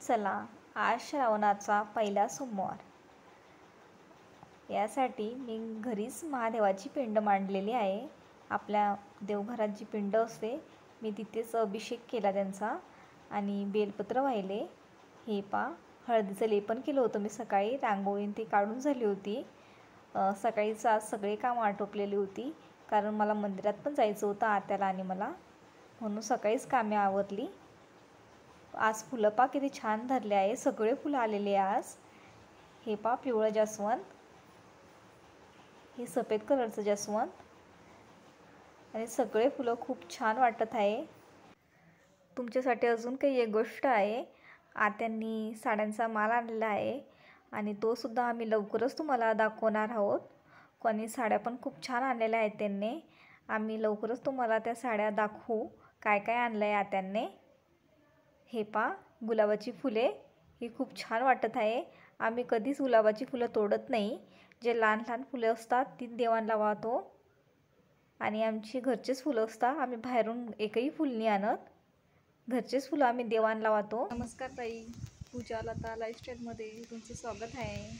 चला आज श्रावणाचा पहिला सोमवार, यासाठी मी घरीच महादेवाची पिंड मांडलेली आहे। आपल्या देवघरात जी पिंड असते मी तिथेच अभिषेक केला त्यांचा आणि बेलपत्र वाहिले। हे पा हळदीचं लेपन केलं होतं मी सकाळी, रांगोळी ती काढून झाली होती। सकाळीच आज सगळे काम आटोपलेली होती, कारण मला मंदिरात पण जायचं होतं आत्याला आणि मला, म्हणून सकाळीच कामे आवरली। आज फुलं पा किती छान धरले आहे, सगळे फुलं आलेले आज। हे पा पिवळं जास्वंद, हे सफेद कलरचं जास्वंद आणि सगळे फुलं खूप छान वाटत आहे। तुमच्यासाठी अजून काही एक गोष्ट आहे, आत्यांनी साड्यांचा माल आणलेला आहे आणि तो सुद्धा आम्ही लवकरच तुम्हाला दाखवणार आहोत। कोणी साड्या पण खूप छान आणलेल्या आहेत त्यांनी, आम्ही लवकरच तुम्हाला त्या साड्या दाखवू काय काय आणलं आहे आत्यांनी। हे पा गुलाबाची फुले, ही खूप छान वाटत आहे। आम्ही कधीच गुलाबाची फुलं तोडत नाही, जे लहान लहान फुले असतात ती देवांना वाहतो आणि आमची घरचेच फुलं असतात, आम्ही बाहेरून एकही फुल नाही आणत, घरचेच फुलं आम्ही देवांना वाहतो। नमस्कार ताई, पूजा लता लाईफस्टाईलमध्ये तुमचं स्वागत आहे।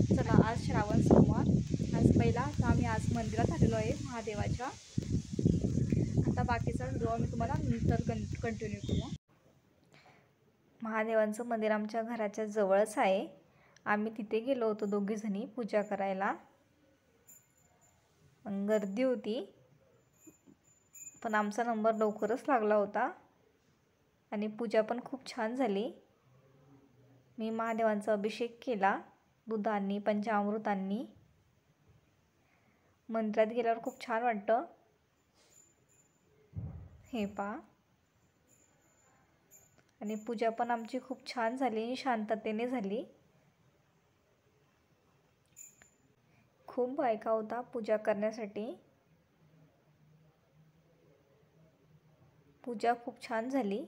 चला आज श्रावण सोमवार, आज पहिला, तर आम्ही आज मंदिरात आलेलो आहे महादेवाच्या। आता बाकीचा व्हिडिओ आम्ही तुम्हाला नंतर कंटिन्यू करू। महादेवांचं मंदिर आमच्या घराच्या जवळच आहे, आम्ही तिथे गेलो होतो दोघीजणी पूजा करायला। गर्दी होती पण आमचा नंबर लवकरच लागला होता आणि पूजा पण खूप छान झाली। मी महादेवांचा अभिषेक केला दुधांनी पंचामृतांनी। मंदिरात गेल्यावर खूप छान वाटतं। हे पा आणि पूजा पण आमची खूप छान झाली, शांततेने झाली। खूप बायका होता पूजा करण्यासाठी, पूजा खूप छान झाली।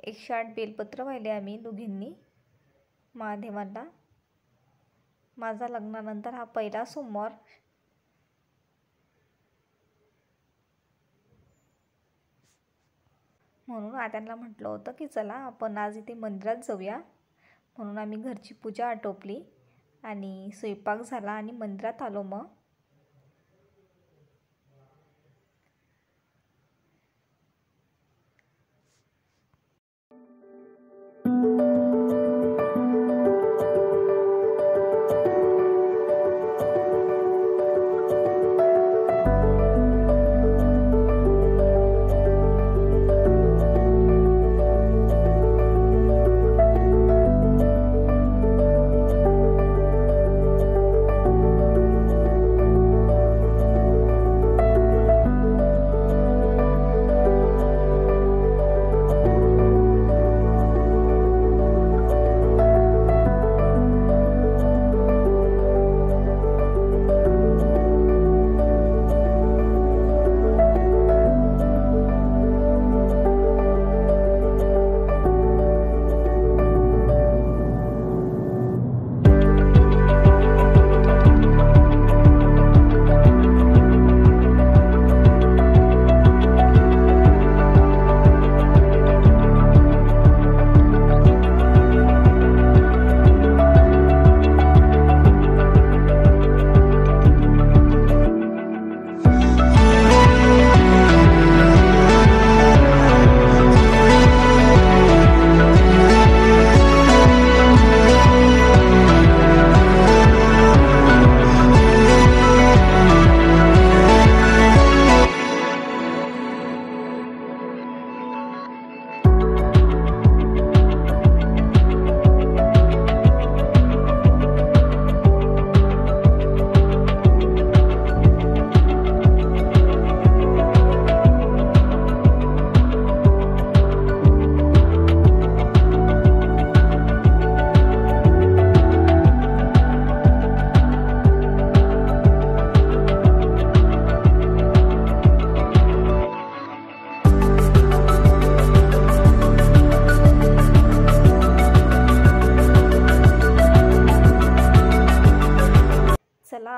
108 बेलपत्र वाहिले आम्ही दोघींनी महादेवांना। माझा लग्नानंतर हा पहिला सोमवार। म्हणून आत्यांना म्हटलं होतं की चला आपण आज इथे मंदिरात जाऊया, म्हणून आम्ही घरची पूजा आटोपली आणि स्वयंपाक झाला आणि मंदिरात आलो। मग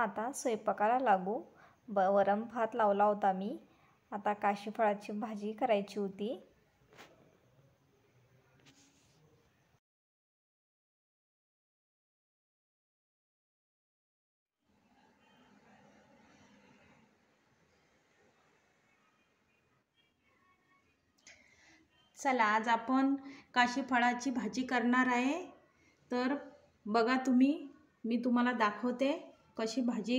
आता स्वयंपाकाला लागू। वरण भात लावला होता मी आता काशी फळाची भाजी करायची होती. चला आज आपण काशी फळाची भाजी करणार आहे. तर बघा तुम्ही, मी तुम्हाला दाखवते कशी भाजी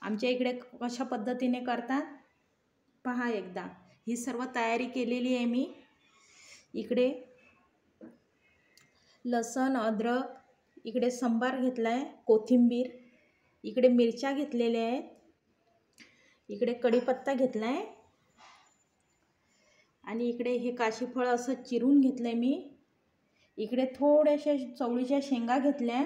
आमच्या इकडे कशा पद्धतीने करतात. पहा एकदा. ही सर्व तयारी केलेली आहे मी. इकडे लसण, अद्रक, इकडे संबार घेतला आहे, कोथिंबीर, इकडे मिरच्या घेतलेल्या आहेत, इकडे कढीपत्ता घेतला आहे आणि इकडे हे काशी फळ असं चिरून घेतलं आहे मी. इकडे थोड्याशा चवळीच्या शेंगा घेतल्या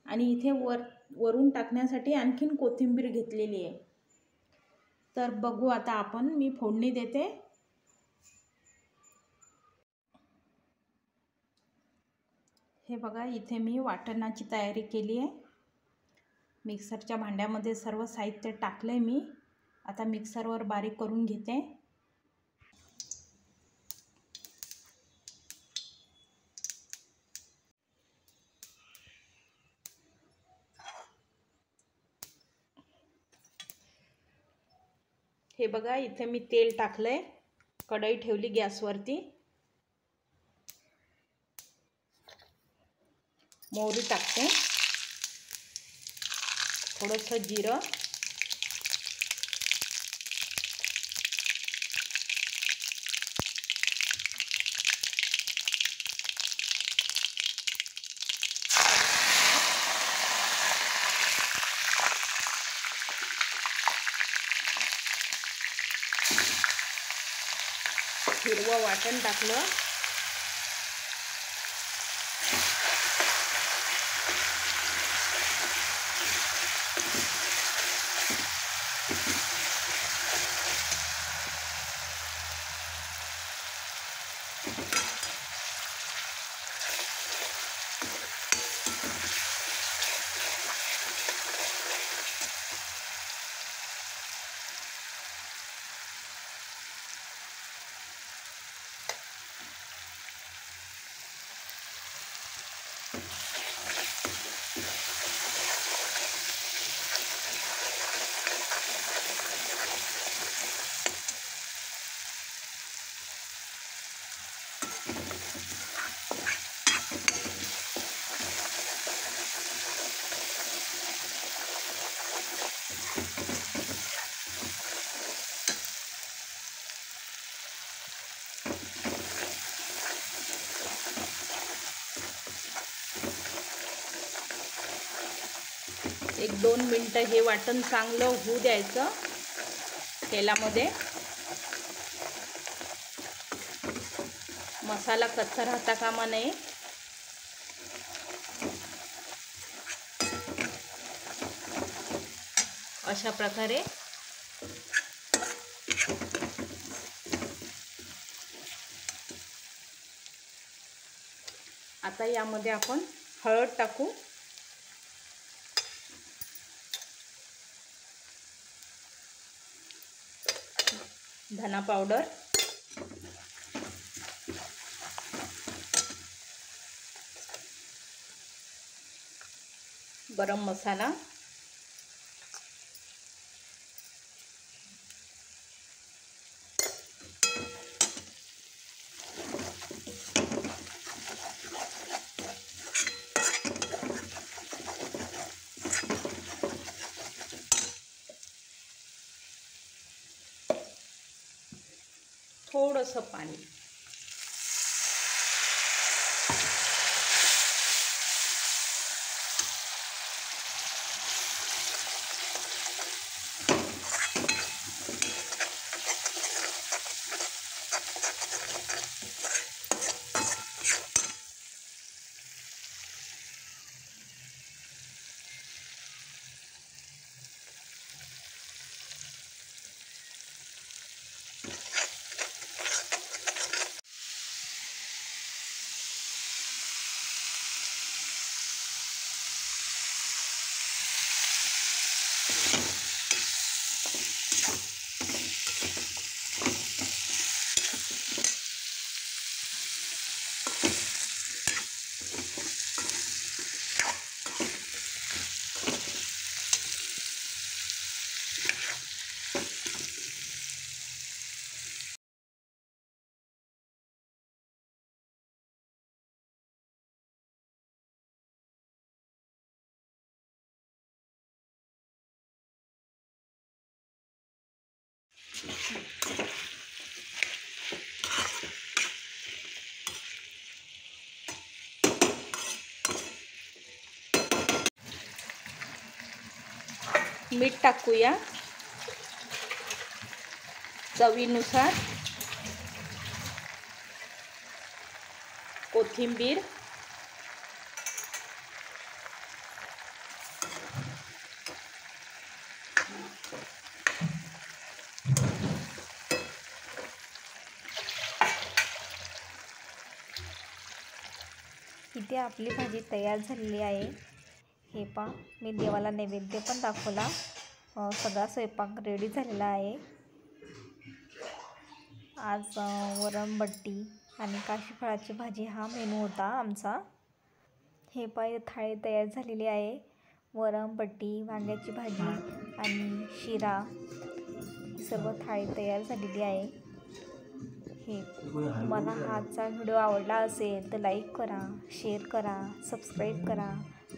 आणि इथे वरून टाकण्यासाठी आणखीन कोथिंबीर घेतलेली आहे. तर बघू आता आपण. मी फोडणी देते. हे बघा, इथे मी वाटणाची तयारी केली आहे. मिक्सरच्या भांड्यामध्ये सर्व साहित्य टाकलं आहे मी. आता मिक्सरवर बारीक करून घेते. हे बघा, इथे मी तेल टाकलंय. कढई ठेवली गॅसवरती. मोहरी टाकते, थोडंसं जिरं, हिरवं वाटण टाकलं. एक 2 मिनटं हे वाटण चांगलं होऊ द्यायचं तेलामध्ये. मसाला कच्चा राहता कामा नये. अशा प्रकारे आता यामध्ये आपण हळद टाकू. धना पावडर, गरम मसाला, थोडंसं पाणी. मीठ टाकूया चवीनुसार, कोथिंबीर, इथे आपली भाजी तयार झालेली आहे. हे पहा, मी देवाला नैवेद्य पण दाखवला. सगळा स्वयंपाक रेडी झालेला आहे. आज वरणबट्टी आणि काशीफळाची भाजी हा मेनू होता आमचा. हे पहा, थाळी तयार झालेली आहे. वरणबट्टी, वांग्याची भाजी आणि शिरा, सर्व थाळी तयार झालेली आहे. हे तुम्हाला हा आजचा व्हिडिओ आवडला असेल तर लाईक करा, शेअर करा, सबस्क्राईब करा.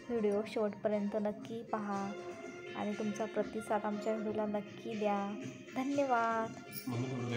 व्हिडिओ शेवटपर्यंत नक्की पहा आणि तुमचा प्रतिसाद आमच्या व्हिडिओला नक्की द्या. धन्यवाद.